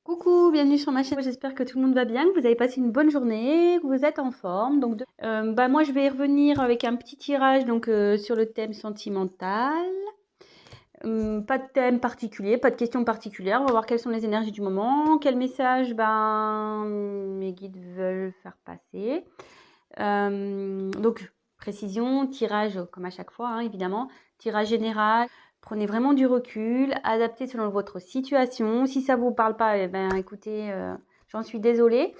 Coucou, bienvenue sur ma chaîne. J'espère que tout le monde va bien, que vous avez passé une bonne journée, que vous êtes en forme. Donc, moi, je vais revenir avec un petit tirage sur le thème sentimental. Pas de thème particulier, pas de questions particulières. On va voir quelles sont les énergies du moment, quel message mes guides veulent faire passer. Précision, tirage comme à chaque fois, hein, évidemment, tirage général. Prenez vraiment du recul, adaptez selon votre situation. Si ça vous parle pas, écoutez, j'en suis désolée.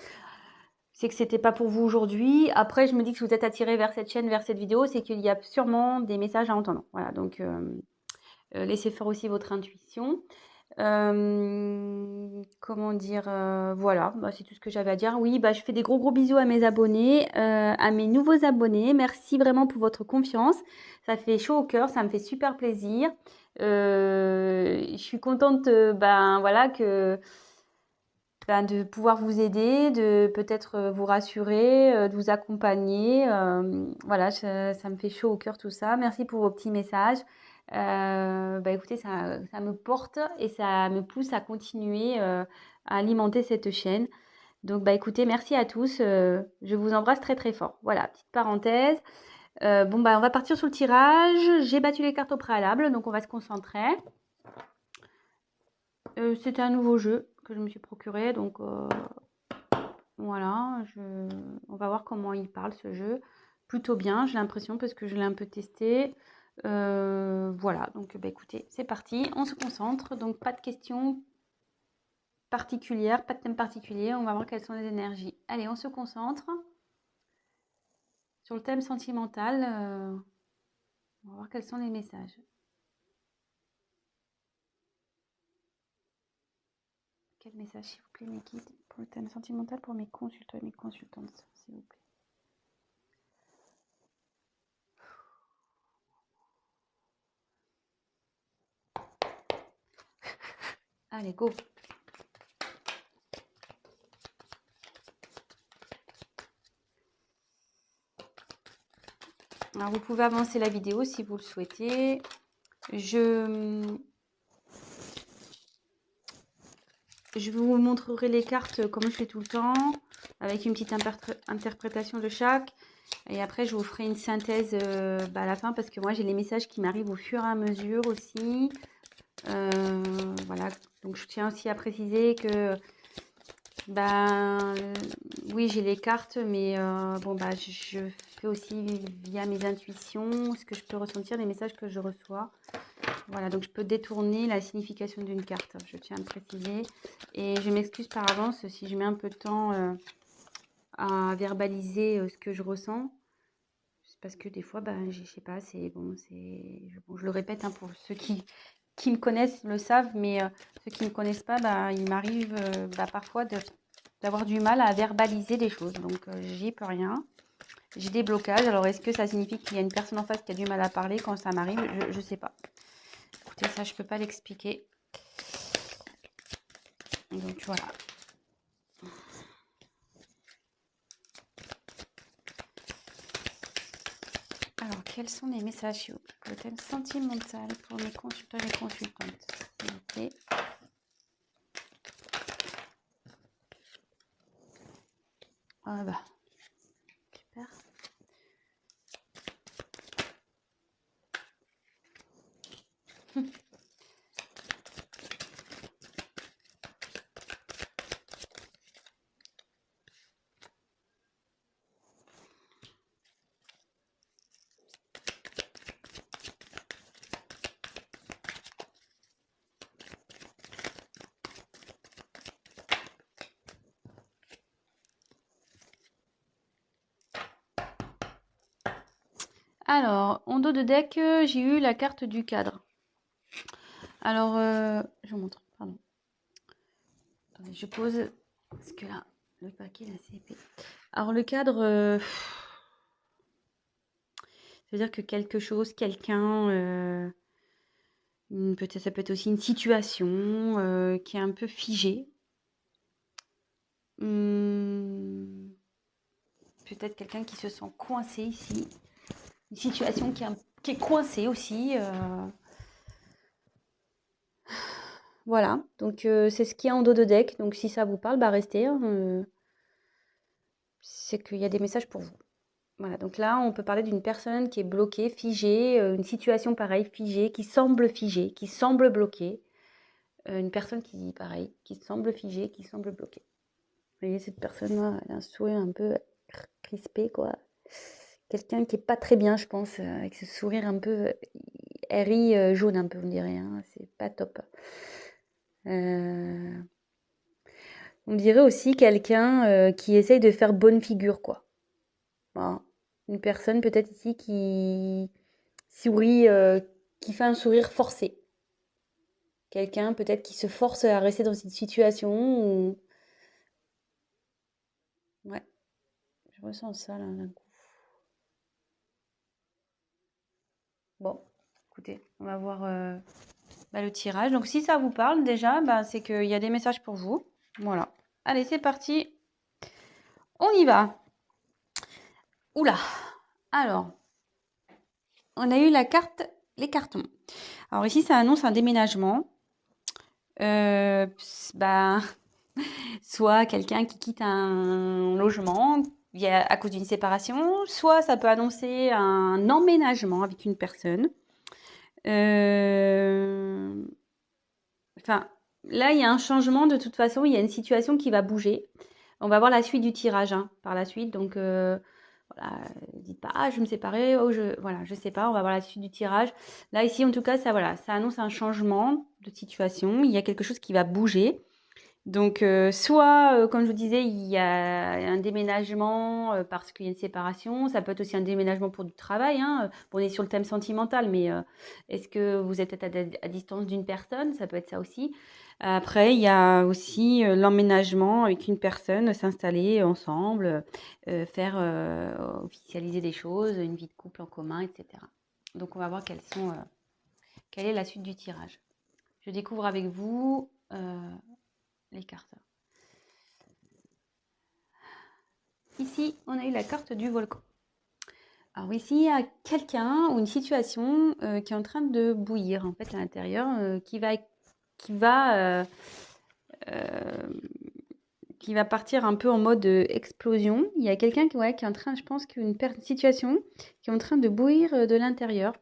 C'est que c'était pas pour vous aujourd'hui. Après, je me dis que si vous êtes attiré vers cette chaîne, vers cette vidéo, c'est qu'il y a sûrement des messages à entendre. Voilà, donc laissez faire aussi votre intuition. Comment dire, voilà, c'est tout ce que j'avais à dire. Oui, je fais des gros bisous à mes abonnés, à mes nouveaux abonnés. Merci vraiment pour votre confiance. Ça fait chaud au cœur, ça me fait super plaisir. Je suis contente, voilà, de pouvoir vous aider, de peut-être vous rassurer, de vous accompagner. Voilà, ça me fait chaud au cœur tout ça. Merci pour vos petits messages. Écoutez, ça me porte et ça me pousse à continuer à alimenter cette chaîne. Donc, écoutez, merci à tous. Je vous embrasse très très fort. Voilà, petite parenthèse. On va partir sur le tirage. J'ai battu les cartes au préalable, donc on va se concentrer. C'était un nouveau jeu que je me suis procuré, donc voilà, on va voir comment il parle ce jeu. Plutôt bien, j'ai l'impression, parce que je l'ai un peu testé. Voilà, donc écoutez, c'est parti, on se concentre. Donc pas de questions particulières, pas de thème particulier. On va voir quelles sont les énergies. Allez, on se concentre sur le thème sentimental. On va voir quels sont les messages. Quel message, s'il vous plaît, mes guides, pour le thème sentimental, pour mes consultants et mes consultantes, s'il vous plaît. Allez, go. Alors, vous pouvez avancer la vidéo si vous le souhaitez. Je vous montrerai les cartes comme je fais tout le temps, avec une petite interprétation de chaque. Et après, je vous ferai une synthèse à la fin, parce que moi, j'ai les messages qui m'arrivent au fur et à mesure aussi. Voilà, donc je tiens aussi à préciser que oui, j'ai les cartes, mais je fais aussi via mes intuitions ce que je peux ressentir, les messages que je reçois. Voilà, donc je peux détourner la signification d'une carte, je tiens à le préciser. Et je m'excuse par avance si je mets un peu de temps à verbaliser ce que je ressens. C'est parce que des fois, je sais pas, je le répète, hein, pour ceux qui me connaissent le savent, mais ceux qui ne me connaissent pas, il m'arrive parfois d'avoir du mal à verbaliser des choses. Donc, j'y peux rien. J'ai des blocages. Alors, est-ce que ça signifie qu'il y a une personne en face qui a du mal à parler quand ça m'arrive? Je ne sais pas. Écoutez, ça, je ne peux pas l'expliquer. Donc, voilà. Alors, quels sont les messages pour le thème sentimental pour mes consultants et mes consultantes, s'il vous plaît? Super. Alors, en dos de deck, j'ai eu la carte du cadre. Alors, je vous montre, pardon. Attendez, je pose, parce que là, le paquet est assez épais. Alors, le cadre, c'est-à-dire que quelque chose, quelqu'un, peut-être, ça peut être aussi une situation qui est un peu figée. Peut-être quelqu'un qui se sent coincé ici. Une situation qui est coincée aussi. Voilà, donc c'est ce qu'il y a en dos de deck. Donc si ça vous parle, bah restez, hein, c'est qu'il y a des messages pour vous. Voilà, donc là, on peut parler d'une personne qui est bloquée, figée, une situation pareille, figée, qui semble bloquée. Une personne qui, pareil, qui semble figée, qui semble bloquée. Vous voyez, cette personne-là, elle a un sourire un peu crispé, quoi. Quelqu'un qui est pas très bien, je pense, avec ce sourire un peu elle rit jaune un peu, vous me direz, hein, c'est pas top. Euh, on dirait aussi quelqu'un qui essaye de faire bonne figure, quoi. Voilà. Une personne peut-être ici qui sourit, qui fait un sourire forcé. Quelqu'un peut-être qui se force à rester dans cette situation. Ouais, je ressens ça là d'un coup. Bon, écoutez, on va voir le tirage. Donc si ça vous parle déjà, bah, c'est qu'il y a des messages pour vous. Voilà. Allez, c'est parti. On y va. Oula. Alors, on a eu les cartons. Alors ici, ça annonce un déménagement. Bah, soit quelqu'un qui quitte un logement à cause d'une séparation, soit ça peut annoncer un emménagement avec une personne. Enfin, là, il y a un changement de toute façon, il y a une situation qui va bouger. On va voir la suite du tirage hein, par la suite. Donc, voilà, dites pas, ah, je vais me séparer, oh, voilà, je sais pas, on va voir la suite du tirage. Là, ici, en tout cas, ça, voilà, ça annonce un changement de situation. Il y a quelque chose qui va bouger. Donc, soit, comme je vous disais, il y a un déménagement parce qu'il y a une séparation. Ça peut être aussi un déménagement pour du travail. Hein. Bon, on est sur le thème sentimental, mais est-ce que vous êtes à distance d'une personne? Ça peut être ça aussi. Après, il y a aussi l'emménagement avec une personne, s'installer ensemble, faire officialiser des choses, une vie de couple en commun, etc. Donc, on va voir quelle est la suite du tirage. Je découvre avec vous les cartes. Ici, on a eu la carte du volcan. Alors ici, il y a quelqu'un ou une situation qui est en train de bouillir en fait à l'intérieur, euh, euh, qui va partir un peu en mode explosion. Il y a quelqu'un qui est en train, je pense qu'une situation qui est en train de bouillir de l'intérieur.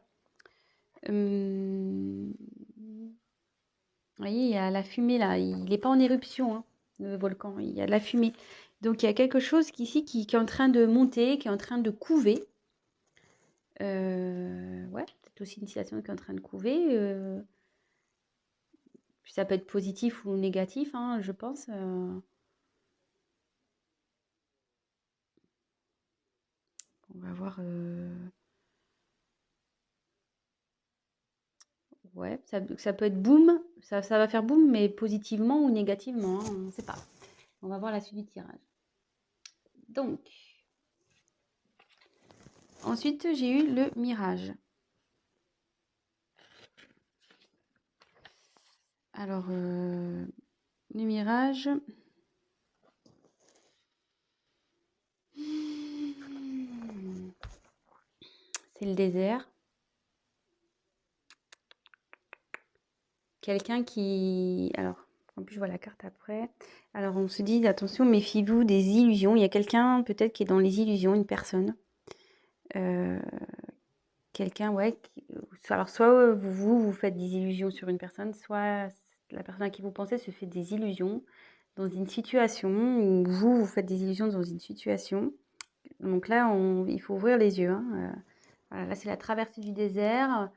Vous voyez, il y a la fumée là. Il n'est pas en éruption, hein, le volcan. Il y a de la fumée. Donc il y a quelque chose ici qui est en train de monter, qui est en train de couver. Ouais, peut-être aussi une situation qui est en train de couver. Ça peut être positif ou négatif, hein, je pense. On va voir. Ouais, ça peut être boum. Ça va faire boum, mais positivement ou négativement, hein, on ne sait pas. On va voir la suite du tirage. Donc, ensuite, j'ai eu le mirage. Alors, le mirage. C'est le désert. Quelqu'un qui... Alors, en plus, je vois la carte après. Alors, on se dit, attention, méfiez-vous des illusions. Il y a quelqu'un, peut-être, qui est dans les illusions, une personne. Euh, quelqu'un, ouais. Alors, soit vous faites des illusions sur une personne, soit la personne à qui vous pensez se fait des illusions dans une situation, ou vous faites des illusions dans une situation. Donc là, il faut ouvrir les yeux. Hein. Voilà, là, c'est la traversée du désert.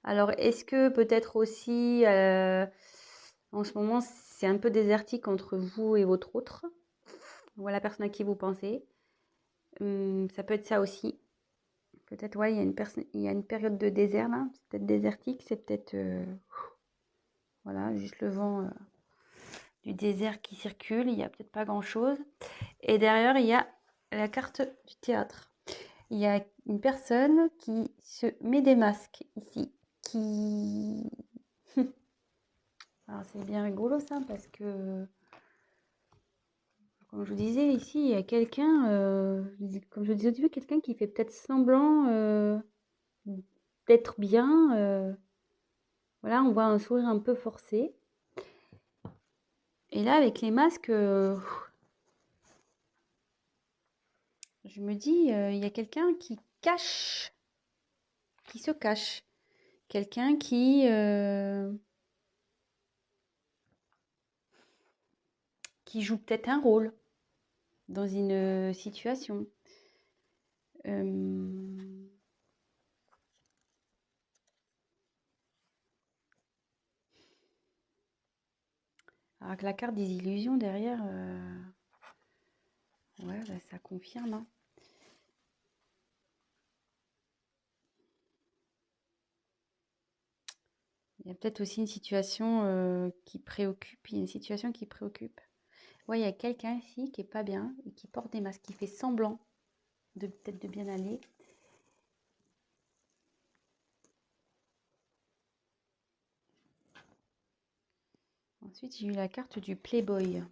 Alors, est-ce que peut-être aussi, en ce moment, c'est un peu désertique entre vous et votre autre, ou la personne à qui vous pensez. Ça peut être ça aussi. Peut-être, ouais, il y a une période de désert là. C'est peut-être désertique, c'est peut-être, voilà, juste le vent du désert qui circule. Il n'y a peut-être pas grand-chose. Et derrière, il y a la carte du théâtre. Il y a une personne qui se met des masques ici, qui... Alors c'est bien rigolo ça, parce que, comme je vous disais, ici, il y a quelqu'un, comme je vous disais au début, quelqu'un qui fait peut-être semblant d'être bien. Voilà, on voit un sourire un peu forcé. Et là, avec les masques, je me dis, il y a quelqu'un qui se cache. Quelqu'un qui joue peut-être un rôle dans une situation. Alors que la carte des illusions derrière, ouais, bah, ça confirme, hein. Il y a peut-être aussi une situation qui préoccupe. Il y a une situation qui préoccupe. Ouais, il y a quelqu'un ici qui est pas bien et qui porte des masques, qui fait semblant de peut-être de bien aller. Ensuite, j'ai eu la carte du Playboy.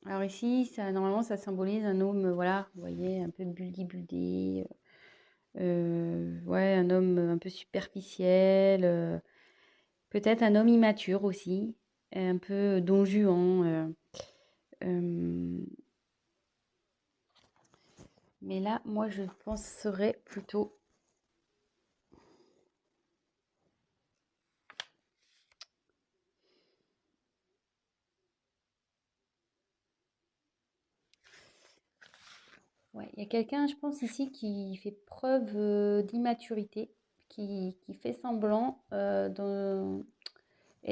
Alors ici, normalement, ça symbolise un homme, voilà, vous voyez, un peu buldy-buldy. Ouais, un homme un peu superficiel. Peut-être un homme immature aussi, un peu don Juan. Mais là, moi, je penserais plutôt. Ouais, il y a quelqu'un, je pense, ici qui fait preuve d'immaturité, qui fait semblant. Et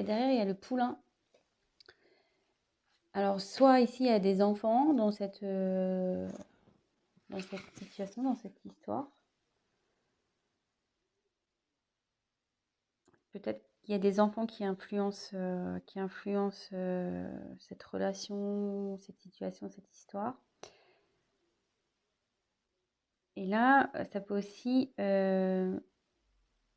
derrière, il y a le poulain. Alors, soit ici, il y a des enfants dans cette situation, dans cette histoire. Peut-être qu'il y a des enfants qui influencent cette relation, cette situation, cette histoire. Et là, ça peut aussi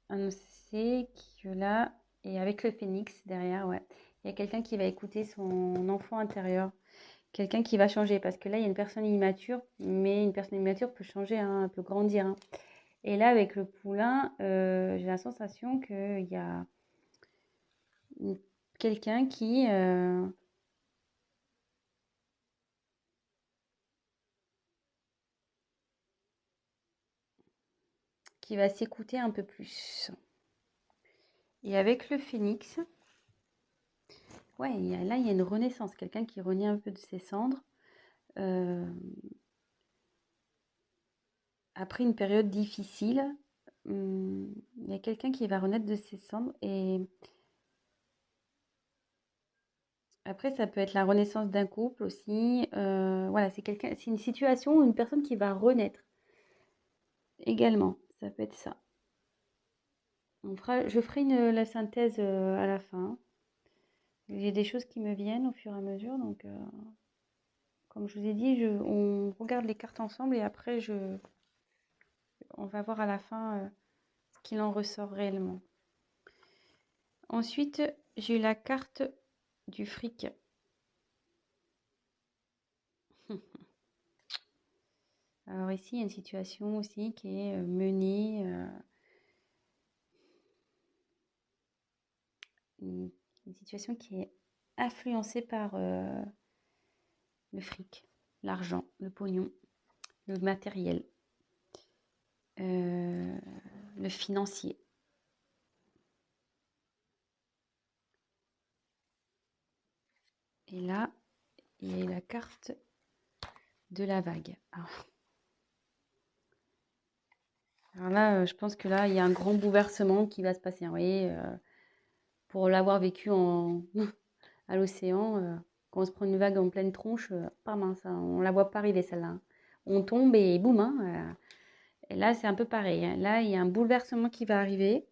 annoncer que là, et avec le phénix derrière, ouais, il y a quelqu'un qui va écouter son enfant intérieur, quelqu'un qui va changer, parce que là, il y a une personne immature, mais une personne immature peut changer, hein, peut grandir, hein. Et là, avec le poulain, j'ai la sensation qu'il y a quelqu'un qui va s'écouter un peu plus. Et avec le phénix, ouais, là, il y a une renaissance, quelqu'un qui renaît un peu de ses cendres. euh, Après une période difficile, il y a quelqu'un qui va renaître de ses cendres. Et après, ça peut être la renaissance d'un couple aussi. Voilà, c'est une situation ou une personne qui va renaître également. Ça peut être ça. Je ferai la synthèse à la fin. J'ai des choses qui me viennent au fur et à mesure. Donc, comme je vous ai dit, on regarde les cartes ensemble et après, on va voir à la fin ce qu'il en ressort réellement. Ensuite, j'ai eu la carte du fric. Alors ici, il y a une situation aussi qui est menée, une situation qui est influencée par le fric, l'argent, le pognon, le matériel, euh, le financier. Et là, il y a la carte de la vague. Alors là, je pense que là, il y a un grand bouleversement qui va se passer. Vous voyez, pour l'avoir vécu à l'océan, quand on se prend une vague en pleine tronche, pas mince, hein, on la voit pas arriver celle-là, hein. On tombe et boum, hein, et là, c'est un peu pareil, hein. Là, il y a un bouleversement qui va arriver.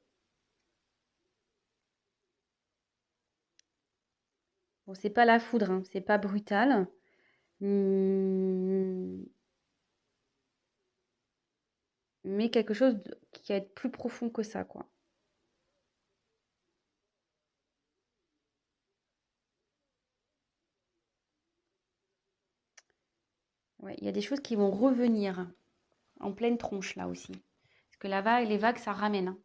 Bon, c'est pas la foudre, hein, c'est pas brutal. Hum, mais quelque chose qui va être plus profond que ça, quoi. Ouais, il y a des choses qui vont revenir en pleine tronche, là aussi. Parce que les vagues, ça ramène, hein.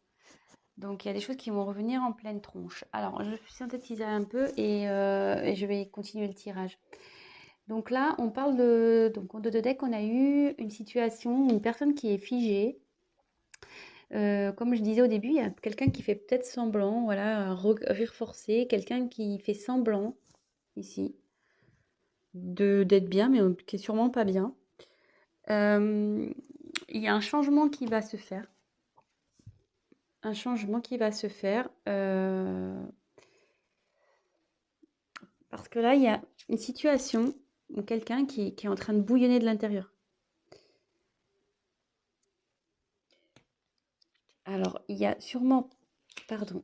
Donc, il y a des choses qui vont revenir en pleine tronche. Alors, je vais synthétiser un peu et je vais continuer le tirage. Donc là, on parle de... Donc, en 2 deck, on a eu une situation, une personne qui est figée. Comme je disais au début, il y a quelqu'un qui fait peut-être semblant, voilà, un rire forcé, quelqu'un qui fait semblant, ici, d'être bien, mais qui est sûrement pas bien. Il y a un changement qui va se faire. Un changement qui va se faire. Parce que là, il y a une situation où quelqu'un qui est en train de bouillonner de l'intérieur. Alors, il y a sûrement, pardon,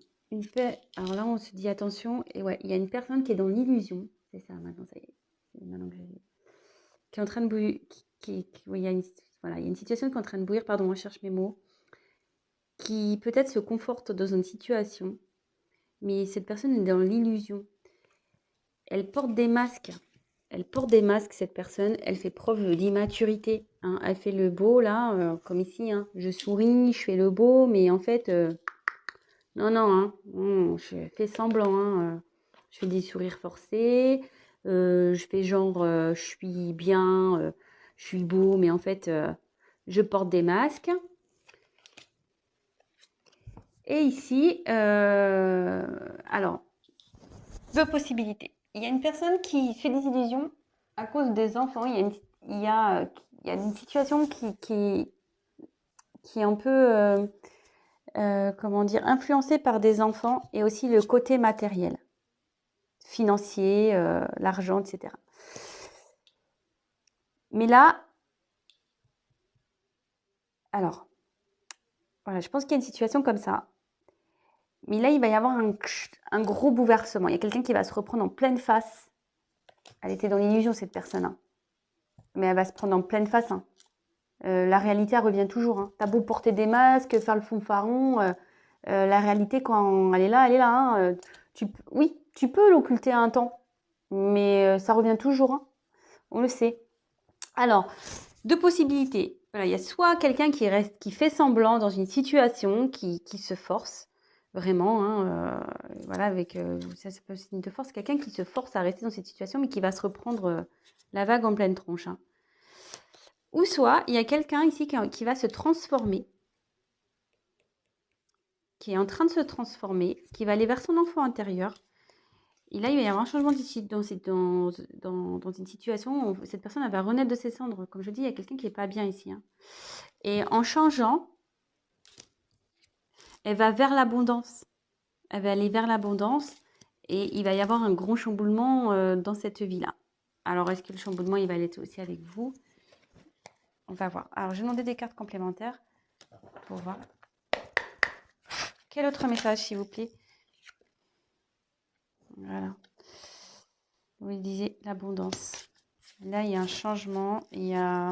alors là, on se dit attention, et ouais, il y a une personne qui est dans l'illusion. C'est ça, maintenant, ça y est. C'est maintenant que qui est en train de bouillir, oui, il y a voilà, il y a une situation qui est en train de bouillir, pardon, je cherche mes mots, qui peut-être se conforte dans une situation, mais cette personne est dans l'illusion. Elle porte des masques. Elle porte des masques, cette personne. Elle fait preuve d'immaturité, hein. Elle fait le beau, là, comme ici, hein. Je souris, je fais le beau, mais en fait, non, non, hein. Je fais semblant, hein. Je fais des sourires forcés. Je fais genre, je suis bien, je suis beau, mais en fait, je porte des masques. Et ici, alors, 2 possibilités. Il y a une personne qui fait des illusions à cause des enfants. Il y a une situation qui est un peu, comment dire, influencée par des enfants et aussi le côté matériel, financier, l'argent, etc. Mais là, alors, voilà, je pense qu'il y a une situation comme ça. Mais là, il va y avoir un gros bouleversement. Il y a quelqu'un qui va se reprendre en pleine face. Elle était dans l'illusion, cette personne, hein. Mais elle va se prendre en pleine face, hein. La réalité, elle revient toujours, hein. T'as beau porter des masques, faire le fanfaron, la réalité, quand elle est là, hein. Oui, tu peux l'occulter un temps, mais ça revient toujours, hein. On le sait. Alors, 2 possibilités. Voilà, il y a soit quelqu'un qui fait semblant dans une situation, qui se force, vraiment, hein, voilà, ça peut être signe de force, quelqu'un qui se force à rester dans cette situation, mais qui va se reprendre la vague en pleine tronche, hein. Ou soit, il y a quelqu'un ici qui va se transformer, qui est en train de se transformer, qui va aller vers son enfant intérieur. Et là, il va y avoir un changement ici dans une situation où cette personne elle va renaître de ses cendres. Comme je dis, il y a quelqu'un qui n'est pas bien ici, hein. Et en changeant, elle va vers l'abondance. Elle va aller vers l'abondance et il va y avoir un gros chamboulement dans cette vie-là. Alors, est-ce que le chamboulement, il va aller aussi avec vous? On va voir. Alors, je vais demander des cartes complémentaires pour voir. Quel autre message, s'il vous plaît? Voilà. Vous disiez l'abondance. Là, il y a un changement. Il y a...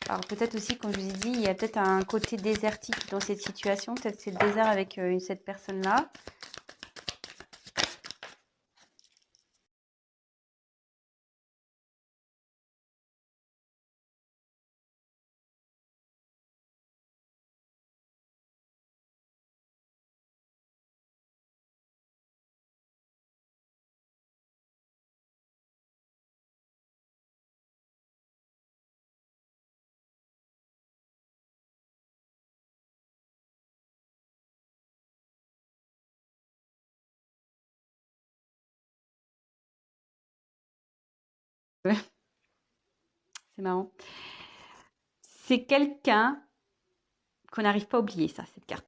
Alors, peut-être aussi, comme je vous ai dit, il y a peut-être un côté désertique dans cette situation. Peut-être c'est le désert avec cette personne-là. C'est marrant. C'est quelqu'un qu'on n'arrive pas à oublier, ça, cette carte.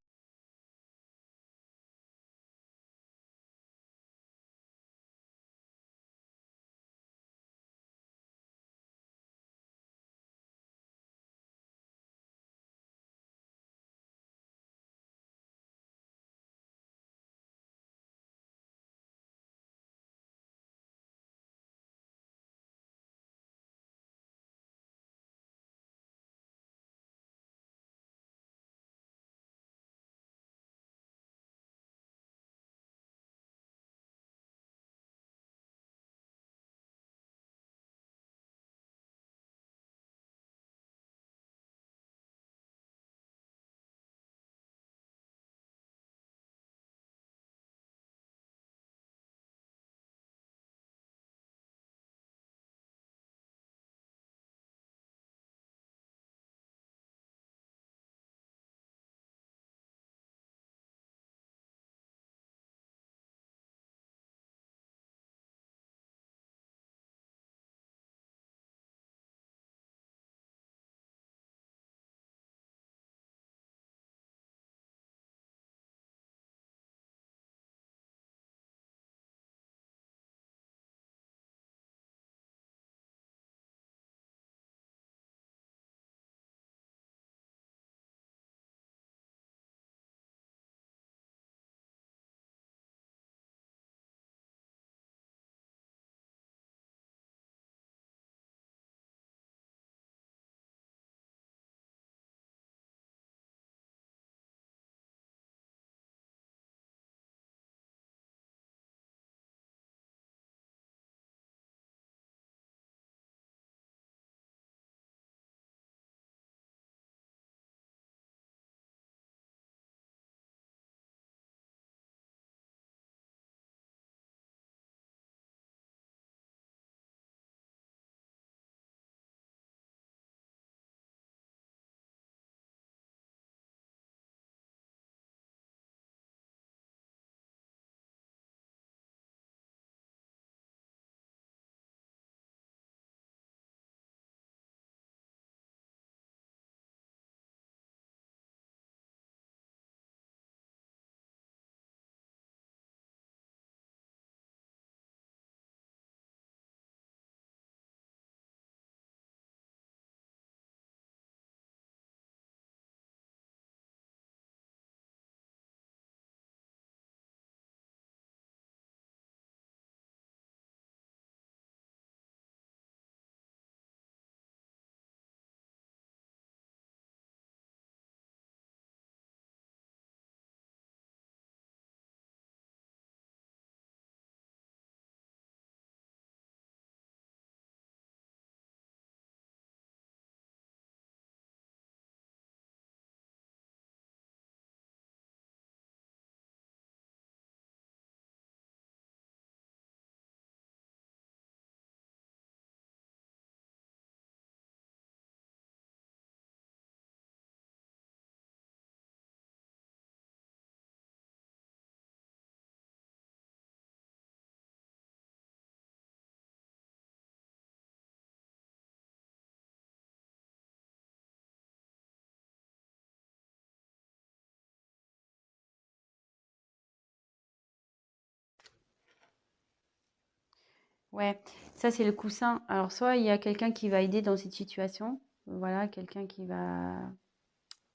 Ouais, ça c'est le coussin. Alors soit il y a quelqu'un qui va aider dans cette situation, voilà, quelqu'un qui va,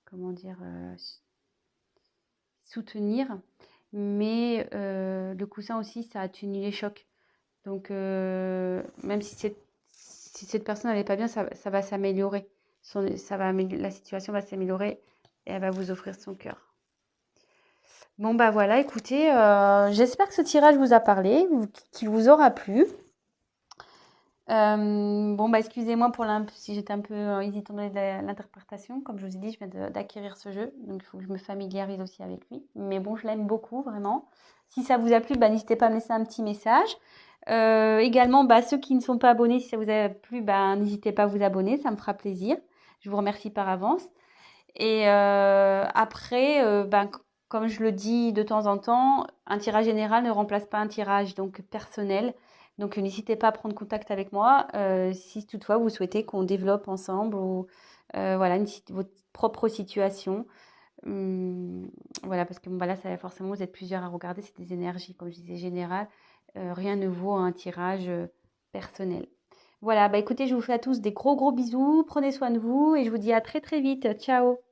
comment dire, soutenir, mais le coussin aussi, ça atténue les chocs. Donc même si cette personne n'est pas bien, ça va s'améliorer. La situation va s'améliorer et elle va vous offrir son cœur. Bon bah voilà, écoutez, j'espère que ce tirage vous a parlé, qu'il vous aura plu. Bon, bah, excusez-moi si j'étais un peu hésitante dans l'interprétation. Comme je vous ai dit, je viens d'acquérir ce jeu, donc il faut que je me familiarise aussi avec lui. Mais bon, je l'aime beaucoup, vraiment. Si ça vous a plu, bah, n'hésitez pas à me laisser un petit message. Également, bah, ceux qui ne sont pas abonnés, si ça vous a plu, bah, n'hésitez pas à vous abonner, ça me fera plaisir. Je vous remercie par avance. Et après, comme je le dis de temps en temps, un tirage général ne remplace pas un tirage donc personnel. Donc n'hésitez pas à prendre contact avec moi si toutefois vous souhaitez qu'on développe ensemble ou voilà votre propre situation. Voilà, parce que bon, bah là, ça, forcément, vous êtes plusieurs à regarder, c'est des énergies, comme je disais, générales. Rien ne vaut un tirage personnel. Voilà, bah écoutez, je vous fais à tous des gros gros bisous, prenez soin de vous et je vous dis à très très vite. Ciao!